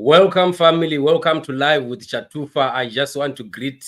Welcome, family. Welcome to Live with Chatufa. I just want to greet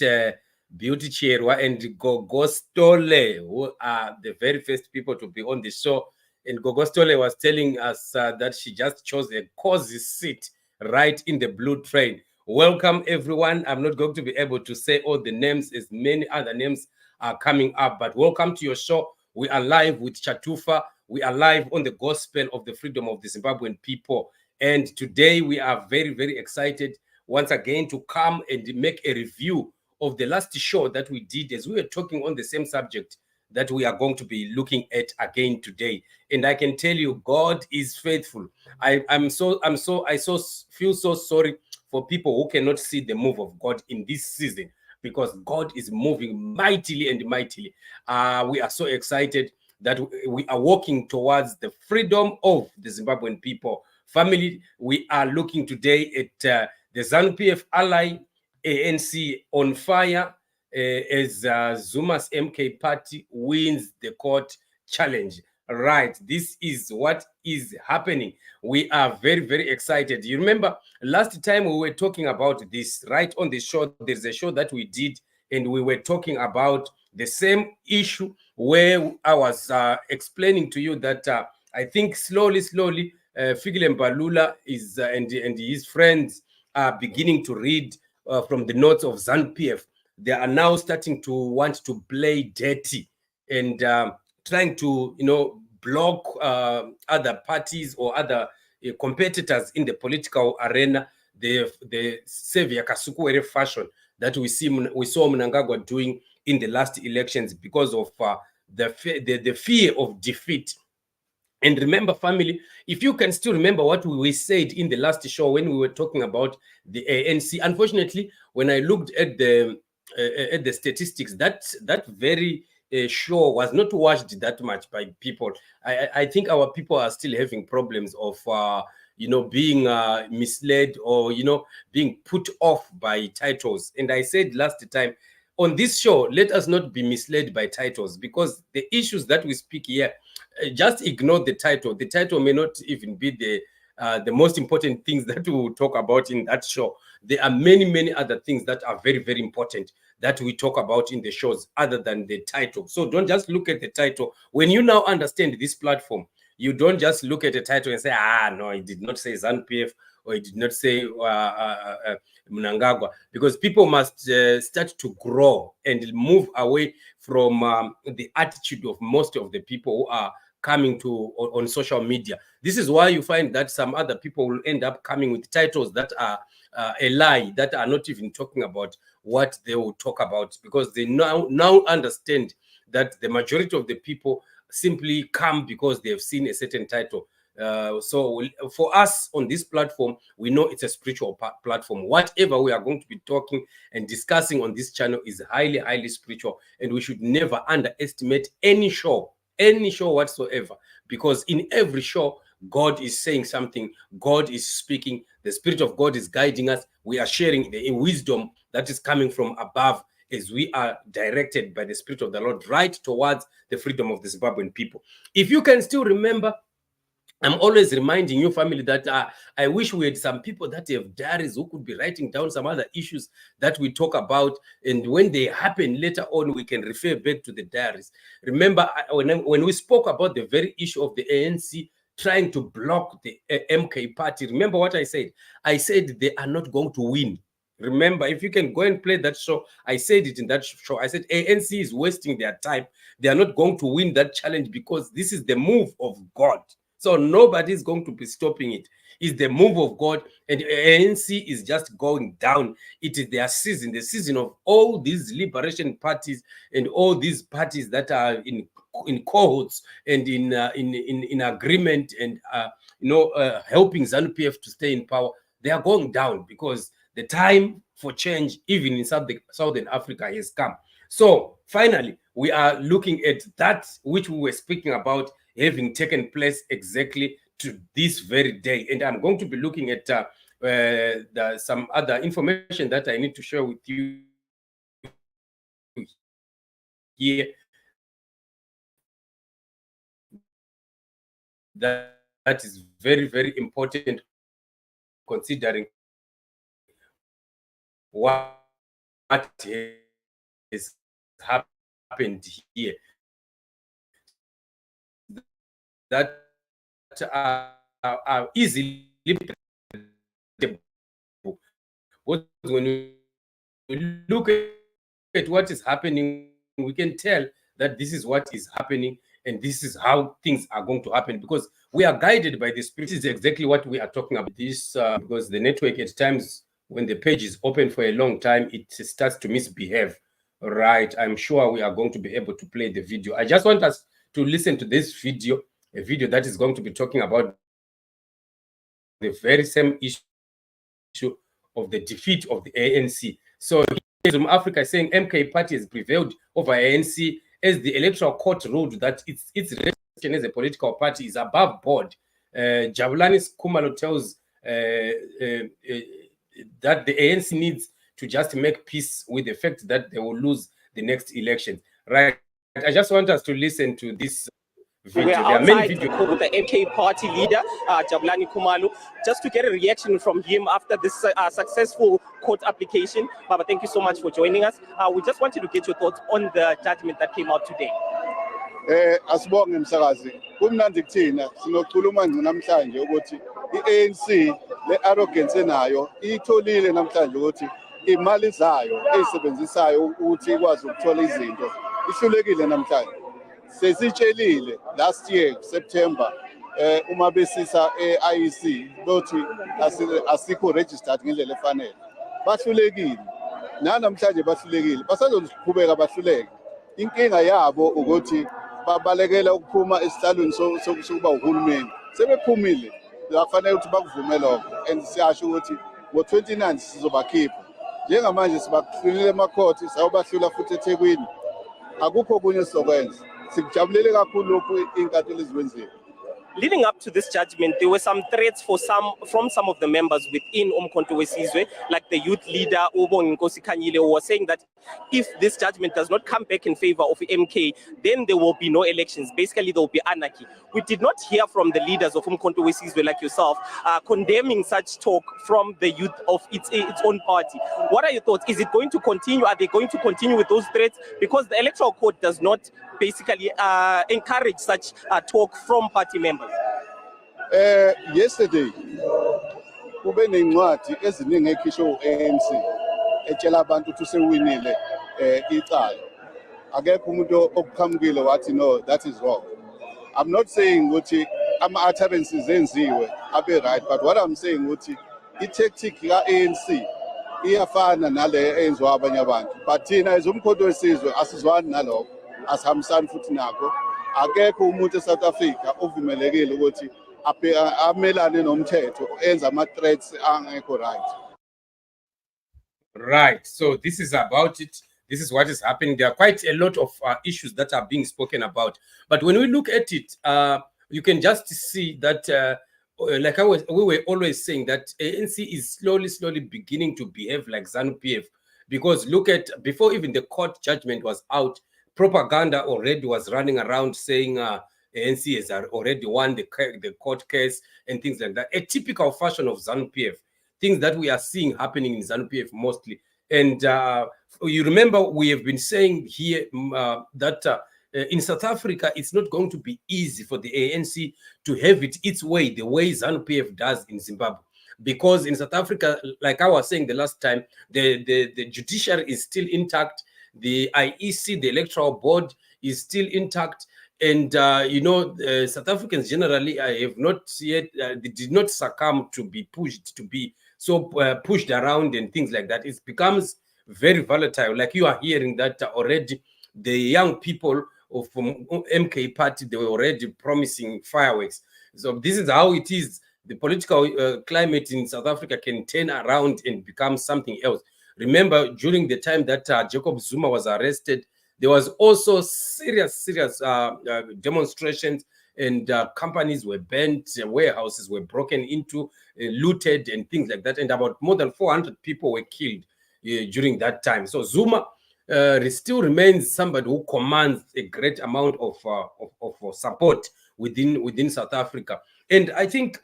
Beauty Cherwa and Gogostole, who are the very first people to be on the show. And Gogostole was telling us that she just chose a cozy seat right in the blue train. Welcome, everyone. I'm not going to be able to say all the names, as many other names are coming up, but welcome to your show. We are live with Chatufa. We are live on the gospel of the freedom of the Zimbabwean people. And today we are very, very excited once again to come and make a review of the last show that we did, as we were talking on the same subject that we are going to be looking at again today. And I can tell you, God is faithful. I feel so sorry for people who cannot see the move of God in this season, because God is moving mightily and mightily. We are so excited that we are walking towards the freedom of the Zimbabwean people. Family, we are looking today at the Zanu PF ally ANC on fire as Zuma's MK party wins the court challenge. Right, this is what is happening. We are very, very excited. You remember last time we were talking about this right on the show. There's a show that we did, and we were talking about the same issue where I was explaining to you that I think slowly, Figile Mbalula is and his friends are beginning to read from the notes of ZANU PF. They are now starting to want to play dirty and trying to, block other parties or other competitors in the political arena. The Savior Kasukuwere fashion that we saw Mnangagwa doing in the last elections because of the fear of defeat. And remember, family, if you can still remember what we said in the last show when we were talking about the ANC, unfortunately, when I looked at the statistics, that very show was not watched that much by people. I think our people are still having problems of being misled or being put off by titles. And I said last time, on this show, let us not be misled by titles, because the issues that we speak here, just ignore the title. The title may not even be the most important things that we will talk about in that show. There are many other things that are very, very important that we talk about in the shows other than the title. So don't just look at the title. When you now understand this platform, you don't just look at the title and say, no, it did not say ZANU PF, or it did not say Mnangagwa, because people must start to grow and move away from the attitude of most of the people who are coming to on social media. This is why you find that some other people will end up coming with titles that are a lie, that are not even talking about what they will talk about, because they now understand that the majority of the people simply come because they have seen a certain title. So for us on this platform, we know it's a spiritual platform. Whatever we are going to be talking and discussing on this channel is highly spiritual, and we should never underestimate any show whatsoever, because in every show, God is saying something, God is speaking, the Spirit of God is guiding us. We are sharing the wisdom that is coming from above, as we are directed by the Spirit of the Lord right towards the freedom of the Zimbabwean people. If you can still remember, I'm always reminding you, family, that I wish we had some people that have diaries who could be writing down some other issues that we talk about, and when they happen later on, we can refer back to the diaries. Remember, when we spoke about the very issue of the ANC trying to block the MK party, remember what I said? I said they are not going to win. Remember, if you can go and play that show, I said it in that show. I said ANC is wasting their time. They are not going to win that challenge, because this is the move of God. So nobody is going to be stopping it. It's the move of God, and ANC is just going down. It is their season, the season of all these liberation parties and all these parties that are in cohorts and in agreement and helping ZANU PF to stay in power. They are going down because the time for change, even in Southern Africa, has come. So finally, we are looking at that which we were speaking about having taken place exactly to this very day. And I'm going to be looking at some other information that I need to share with you here. That is very important, considering what has happened here, that are easily predictable. But when we look at what is happening, we can tell that this is what is happening and this is how things are going to happen, because we are guided by the Spirit. This is exactly what we are talking about. This because the network at times, when the page is open for a long time, it starts to misbehave. Right, I'm sure we are going to be able to play the video. I just want us to listen to this video, a video that is going to be talking about the very same issue of the defeat of the ANC. So Zoom Africa is saying MK party has prevailed over ANC as the electoral court ruled that its registration as a political party is above board. Jabulani Kumalo tells that the ANC needs to just make peace with the fact that they will lose the next election. Right. I just want us to listen to this video. We're outside with the MK party leader, Jabulani Kumalo, just to get a reaction from him after this successful court application. Baba, thank you so much for joining us. We just wanted to get your thoughts on the judgment that came out today. Asibonge msakazi kumnandi kuthina sinokhuluma nje namhlanje ukuthi iANC le arrogance enayo itholile namhlanje ukuthi imali zayo ezisebenzisayo ukuthi ikwazi ukuthola izinto ihlulekile namhlanje. Sesitshelile last year September uma besisa eIEC lothi asikho registered ngendlela efanele, bahlulekile namhlanje bahlulekile, basazoqhubeka bahluleke. Inkinga yabo ukuthi babalekela ukuphuma esihlalweni sokuba uhulumeni, sebephumile bafanele ukuthi bakuvumele lokho, and siyasho ukuthi ngo-29 sizobakhipha. Njengamanje sibahlulile emakhoti, sayobahlula futhi eThekwini, akukho okunye sizokwenza. Sikujabulele kakhulu lokhu inkantolo eziwenzile. Leading up to this judgment, there were some threats from some of the members within Umkhonto weSizwe, like the youth leader Ubongi Nkosi Khanyile, who was saying that if this judgment does not come back in favor of MK, then there will be no elections. Basically, there will be anarchy. We did not hear from the leaders of Umkhonto weSizwe like yourself condemning such talk from the youth of its own party. What are your thoughts? Is it going to continue? Are they going to continue with those threats? Because the Electoral Court does not basically encourage such talk from party members. Yesterday, kube nencwadi eziningi ekhishwe u-ANC etshela abantu ukuthi sewinile icala. Akekho umuntu okuqhamukile wathi no, that is wrong. I'm not saying ukuthi ama-utterances enziwe abe right, but what I'm saying ukuthi i-tactic ka-ANC iyafana nale enziwa abanye abantu. But thina as Umkhonto weSizwe asizwani nalokho, asihambisani futhi nakho. Akekho umuntu eSouth Africa ovumelekile ukuthi amelane nomthetho enza ama-threats angekho right. Right. So this is about it. This is what is happening. There are quite a lot of issues that are being spoken about. But when we look at it, you can just see that, like we were always saying, that ANC is slowly beginning to behave like Zanu PF. Because look at, before even the court judgment was out, propaganda already was running around saying ANC has already won the court case and things like that. A typical fashion of Zanu PF. Things that we are seeing happening in Zanu PF mostly. And you remember we have been saying here that in South Africa, it's not going to be easy for the ANC to have it its way, the way Zanu PF does in Zimbabwe. Because in South Africa, like I was saying the last time, the judiciary is still intact. The IEC, the Electoral Board, is still intact. And, South Africans generally have not yet, they did not succumb to be pushed, to be so pushed around and things like that. It becomes very volatile. Like you are hearing that already, the young people of MK party, they were already promising fireworks. So this is how it is. The political climate in South Africa can turn around and become something else. Remember, during the time that Jacob Zuma was arrested, there was also serious demonstrations, and companies were burnt, warehouses were broken into, looted, and things like that. And about more than 400 people were killed during that time. So Zuma still remains somebody who commands a great amount of support within South Africa. And I think,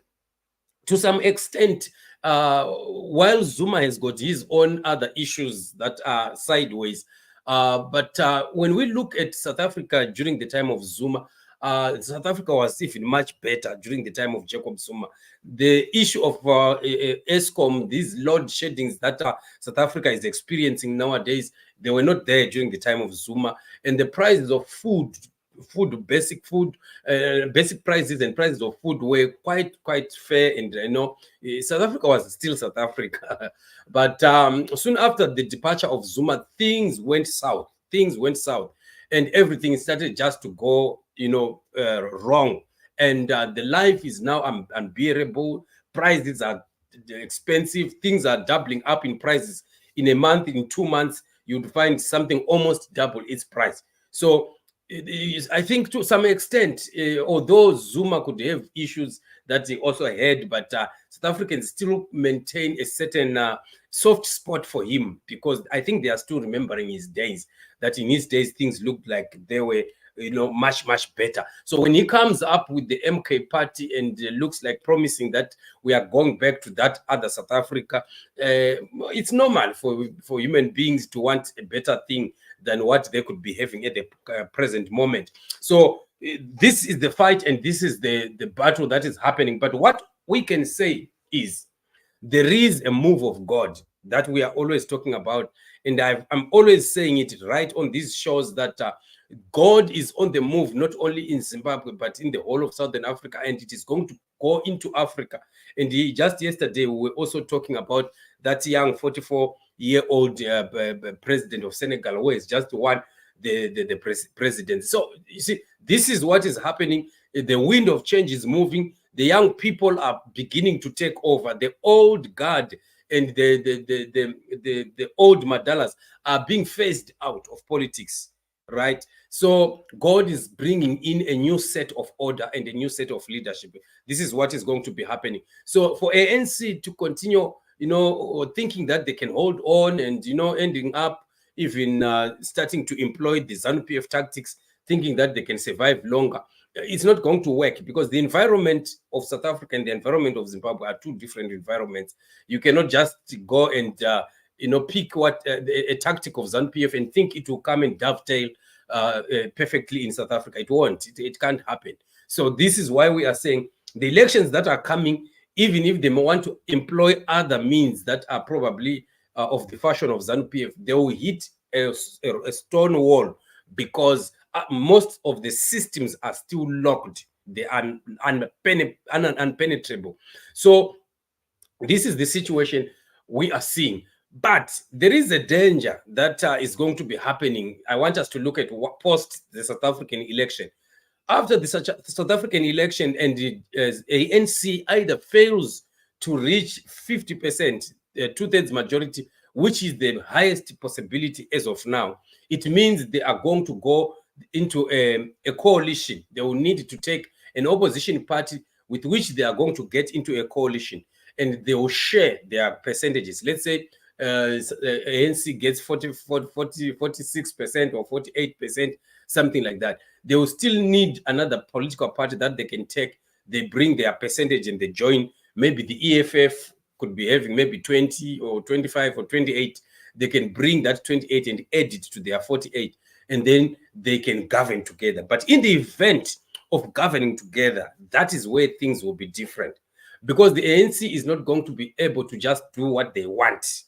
to some extent, while Zuma has got his own other issues that are sideways. But when we look at South Africa during the time of Zuma, South Africa was even much better during the time of Jacob Zuma. The issue of ESCOM, these load sheddings that South Africa is experiencing nowadays, they were not there during the time of Zuma. And the prices of basic prices and prices of food were quite fair. And South Africa was still South Africa. But soon after the departure of Zuma, things went south. And everything started just to go wrong. And the life is now unbearable. Prices are expensive. Things are doubling up in prices. In a month, in 2 months, you'd find something almost double its price. So I think to some extent, although Zuma could have issues that he also had, but South Africans still maintain a certain soft spot for him, because I think they are still remembering his days, that in his days, things looked like they were much better. So when he comes up with the MK party and looks like promising that we are going back to that other South Africa, it's normal for human beings to want a better thing than what they could be having at the present moment. So this is the fight, and this is the battle that is happening. But what we can say is there is a move of God that we are always talking about, and I'm always saying it right on these shows, that God is on the move, not only in Zimbabwe, but in the whole of Southern Africa, and it is going to go into Africa. And just yesterday, we were also talking about that young 44-year-old president of Senegal, who has just won the presidency. So you see, this is what is happening. The wind of change is moving. The young people are beginning to take over. The old guard and the old madalas are being phased out of politics, right? So God is bringing in a new set of order and a new set of leadership. This is what is going to be happening. So for ANC to continue, thinking that they can hold on and, ending up even starting to employ the Zanu-PF tactics, thinking that they can survive longer, it's not going to work, because the environment of South Africa and the environment of Zimbabwe are two different environments. You cannot just go and pick what a tactic of Zanu-PF and think it will come and dovetail perfectly in South Africa. It won't. It can't happen. So this is why we are saying the elections that are coming, even if they want to employ other means that are probably of the fashion of Zanu-PF, they will hit a stone wall, because most of the systems are still locked. They are unpenetrable. So this is the situation we are seeing. But there is a danger that is going to be happening. I want us to look at what post the South African election. After the South African election, and the ANC either fails to reach 50%, two-thirds majority, which is the highest possibility as of now, it means they are going to go into a coalition. They will need to take an opposition party with which they are going to get into a coalition, and they will share their percentages. Let's say ANC gets 46% or 48%, something like that. They will still need another political party that they can take. They bring their percentage and they join. Maybe the EFF could be having maybe 20 or 25 or 28. They can bring that 28 and add it to their 48, and then they can govern together. But in the event of governing together, that is where things will be different, because the ANC is not going to be able to just do what they want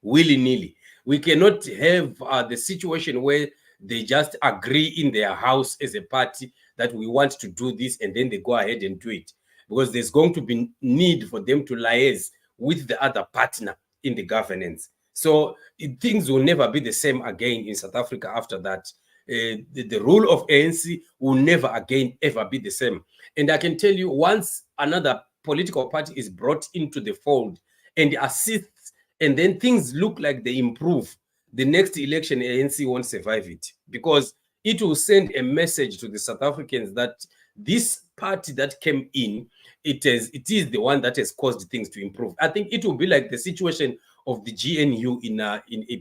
willy-nilly. We cannot have the situation where they just agree in their house as a party that we want to do this, and then they go ahead and do it, because there's going to be need for them to liaise with the other partner in the governance. So things will never be the same again in South Africa after that. The rule of ANC will never again ever be the same. And I can tell you, once another political party is brought into the fold and assists, and then things look like they improve, the next election ANC won't survive it, because it will send a message to the South Africans that this party that came in, it is the one that has caused things to improve. I think it will be like the situation of the GNU in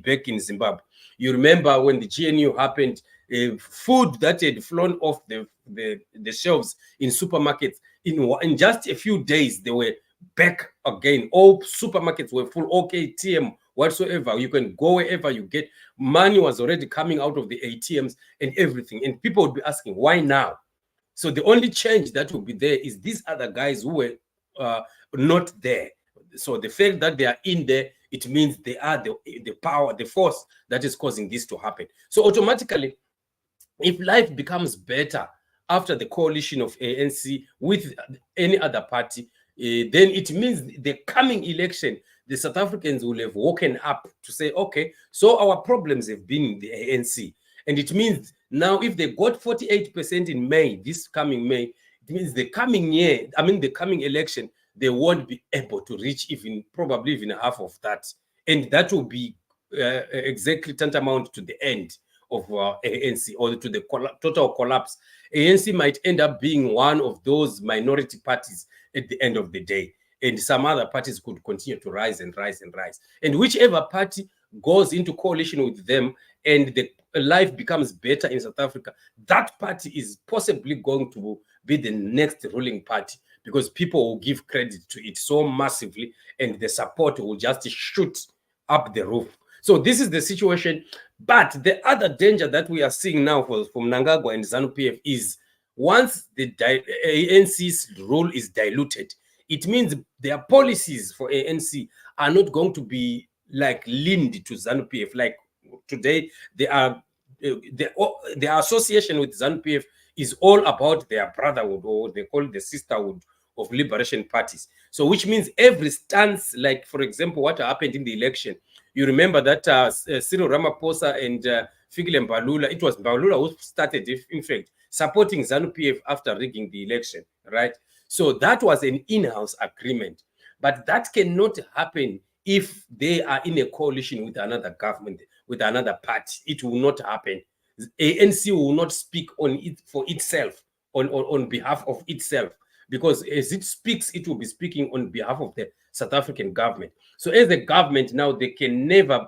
back in Zimbabwe. You remember when the GNU happened, food that had flown off the shelves in supermarkets, in just a few days, they were back again. All supermarkets were full, okay, ATM, whatsoever. You can go wherever you get. Money was already coming out of the ATMs and everything. And people would be asking, why now? So the only change that will be there is these other guys who were not there. So the fact that they are in there, it means they are the power, the force that is causing this to happen. So automatically, if life becomes better after the coalition of ANC with any other party, then it means the coming election, the South Africans will have woken up to say, okay, so our problems have been the ANC. And it means now if they got 48% in May, this coming May, it means the coming year, the coming election, they won't be able to reach probably even half of that. And that will be exactly tantamount to the end of ANC, or to the total collapse. ANC might end up being one of those minority parties at the end of the day. And some other parties could continue to rise and rise and rise. And whichever party goes into coalition with them and the life becomes better in South Africa, that party is possibly going to be the next ruling party, because people will give credit to it so massively and the support will just shoot up the roof. So this is the situation. But the other danger that we are seeing now from Mnangagwa and ZANU-PF is once the ANC's role is diluted, it means their policies for ANC are not going to be like leaned to ZANU-PF. Like today, their association with ZANU-PF is all about their brotherhood, or they call it the sisterhood of liberation parties. So which means every stance, like for example, what happened in the election, you remember that Cyril Ramaphosa and Fikile Mbalula, it was Mbalula who started, in fact, supporting ZANU-PF after rigging the election, right? So that was an in-house agreement. But that cannot happen if they are in a coalition with another government, with another party. It will not happen. ANC will not speak on it for itself, on behalf of itself, because as it speaks, it will be speaking on behalf of the South African government. So as a government now, they can never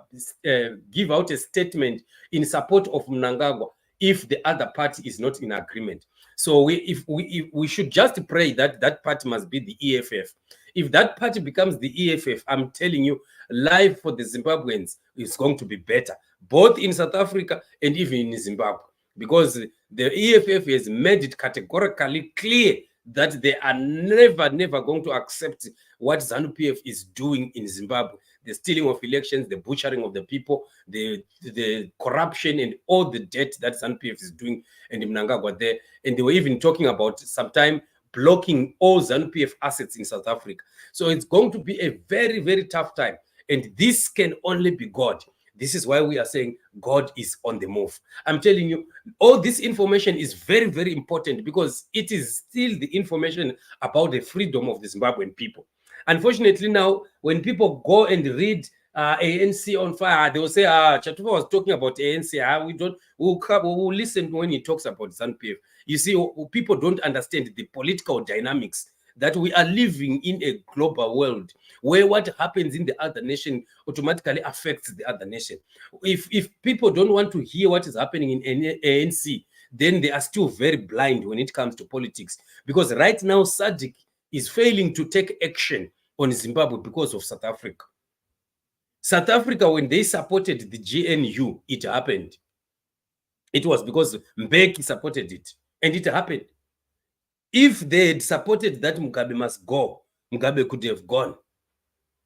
give out a statement in support of Mnangagwa if the other party is not in agreement. So we should just pray that that party must be the EFF. If that party becomes the EFF, I'm telling you, life for the Zimbabweans is going to be better, both in South Africa and even in Zimbabwe, because the EFF has made it categorically clear that they are never going to accept what ZANU-PF is doing in Zimbabwe. The stealing of elections, the butchering of the people, the corruption and all the debt that ZANU-PF is doing, and Mnangagwa there. And they were even talking about sometime blocking all ZANU-PF assets in South Africa. So it's going to be a very, very tough time. And this can only be God. This is why we are saying God is on the move. I'm telling you, all this information is very, very important, because it is still the information about the freedom of the Zimbabwean people. Unfortunately, now, when people go and read ANC on fire, they will say, Chatupa was talking about ANC. We'll listen when he talks about ZANU-PF. You see, people don't understand the political dynamics, that we are living in a global world where what happens in the other nation automatically affects the other nation. If people don't want to hear what is happening in ANC, then they are still very blind when it comes to politics. Because right now, SADC is failing to take action on Zimbabwe because of South Africa. South Africa, when they supported the GNU, it happened. It was because Mbeki supported it, and it happened. If they had supported that Mugabe must go, Mugabe could have gone.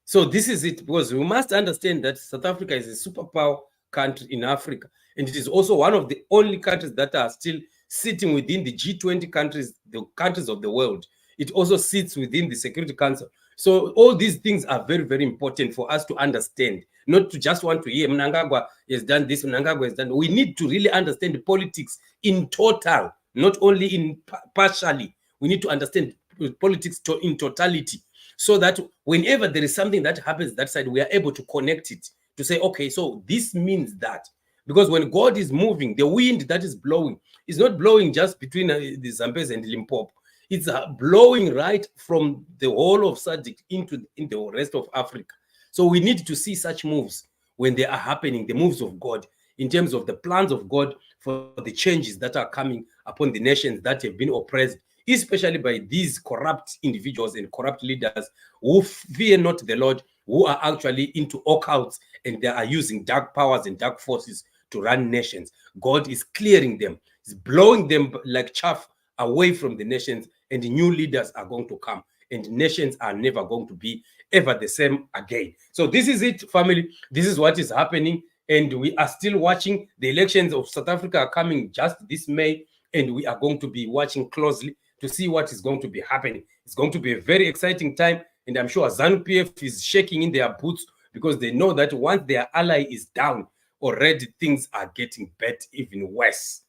So this is it, because we must understand that South Africa is a superpower country in Africa. And it is also one of the only countries that are still sitting within the G20 countries, the countries of the world. It also sits within the Security Council. So all these things are very, very important for us to understand, not to just want to hear Mnangagwa has done this, Mnangagwa has done. We need to really understand the politics in total, not only in partially. We need to understand politics in totality, so that whenever there is something that happens that side, we are able to connect it, to say, okay, so this means that. Because when God is moving, the wind that is blowing is not blowing just between the Zambezi and Limpopo. It's blowing right from the whole of SADC into the rest of Africa. So we need to see such moves when they are happening, the moves of God, in terms of the plans of God for the changes that are coming upon the nations that have been oppressed, especially by these corrupt individuals and corrupt leaders who fear not the Lord, who are actually into occults, and they are using dark powers and dark forces to run nations. God is clearing them. He's blowing them like chaff away from the nations, and the new leaders are going to come, and nations are never going to be ever the same again. So this is it, family. This is what is happening, and we are still watching. The elections of South Africa are coming just this May, and we are going to be watching closely to see what is going to be happening. It's going to be a very exciting time, and I'm sure Zanu PF is shaking in their boots because they know that once their ally is down, already things are getting bad, even worse.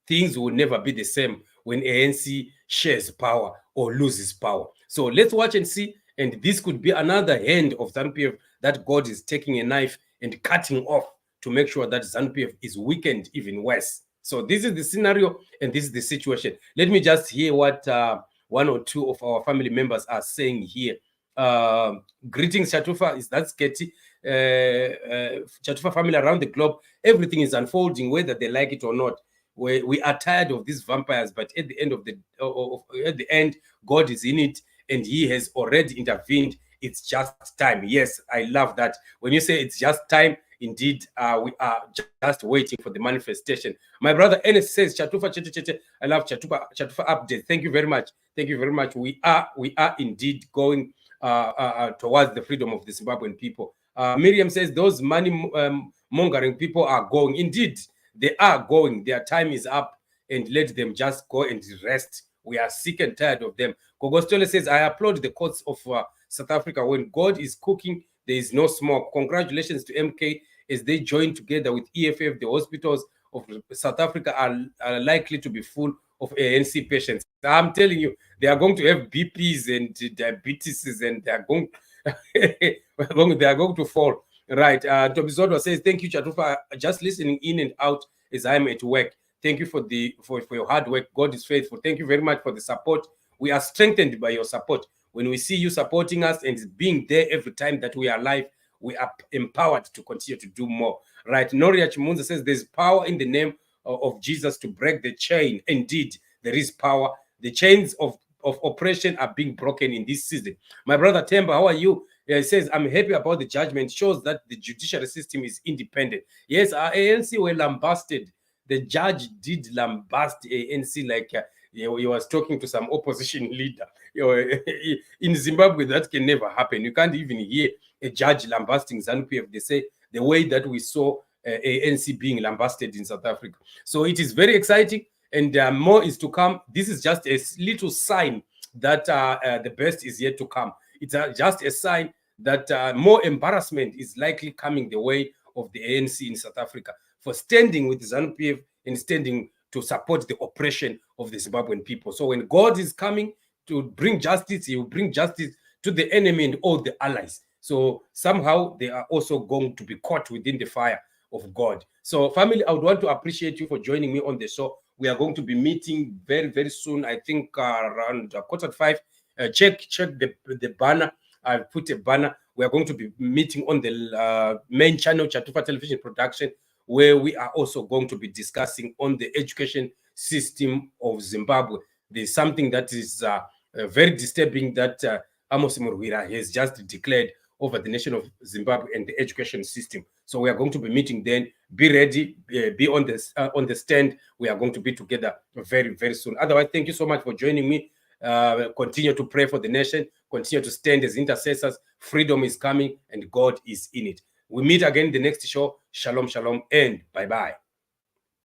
Things will never be the same when ANC shares power or loses power. So let's watch and see. And this could be another hand of ZANU-PF that God is taking a knife and cutting off to make sure that ZANU-PF is weakened even worse. So this is the scenario and this is the situation. Let me just hear what one or two of our family members are saying here. Greetings, Chatufa. Is that Sketty? Chatufa family around the globe. Everything is unfolding, whether they like it or not. We are tired of these vampires, but at the end of the end, God is in it, and He has already intervened. It's just time. Yes, I love that. When you say it's just time, indeed, we are just waiting for the manifestation. My brother Enes says, Chatufa, Chete. I love Chatufa update. Thank you very much. Thank you very much. We are indeed going towards the freedom of the Zimbabwean people. Miriam says those money mongering people are going. Indeed, they are going. Their time is up, and let them just go and rest. We are sick and tired of them. Gogostole says, I applaud the courts of South Africa. When God is cooking, there is no smoke. Congratulations to MK as they join together with EFF. The hospitals of South Africa are likely to be full of ANC patients. I'm telling you, they are going to have BPs and diabetes, and they are going, they are going to fall. Right. Tobizodo says, thank you, Chatufa. Just listening in and out as I'm at work. Thank you for your hard work. God is faithful. Thank you very much for the support. We are strengthened by your support. When we see you supporting us and being there every time that we are live, we are empowered to continue to do more. Right. Noria Chimunza says there's power in the name of Jesus to break the chain. Indeed, there is power. The chains of oppression are being broken in this season. My brother Temba, how are you? He says, I'm happy about the judgment. Shows that the judiciary system is independent. Yes, our ANC were lambasted. The judge did lambast ANC like he was talking to some opposition leader. In Zimbabwe, that can never happen. You can't even hear a judge lambasting ZANU-PF. They say the way that we saw ANC being lambasted in South Africa. So it is very exciting, and more is to come. This is just a little sign that the best is yet to come. It's just a sign that more embarrassment is likely coming the way of the ANC in South Africa for standing with ZANU-PF and standing to support the oppression of the Zimbabwean people. So when God is coming to bring justice, He will bring justice to the enemy and all the allies. So somehow they are also going to be caught within the fire of God. So family, I would want to appreciate you for joining me on the show. We are going to be meeting very, very soon. I think around 5:15. Check the banner. I've put a banner. We are going to be meeting on the main channel, Chatufa Television Production, where we are also going to be discussing on the education system of Zimbabwe. There's something that is very disturbing that Amos Murwira has just declared over the nation of Zimbabwe and the education system. So we are going to be meeting then. Be ready, be on the stand. We are going to be together very, very soon. Otherwise, thank you so much for joining me. Continue to pray for the nation. Continue to stand as intercessors. Freedom is coming and God is in it. We meet again in the next show. Shalom, shalom, and bye-bye.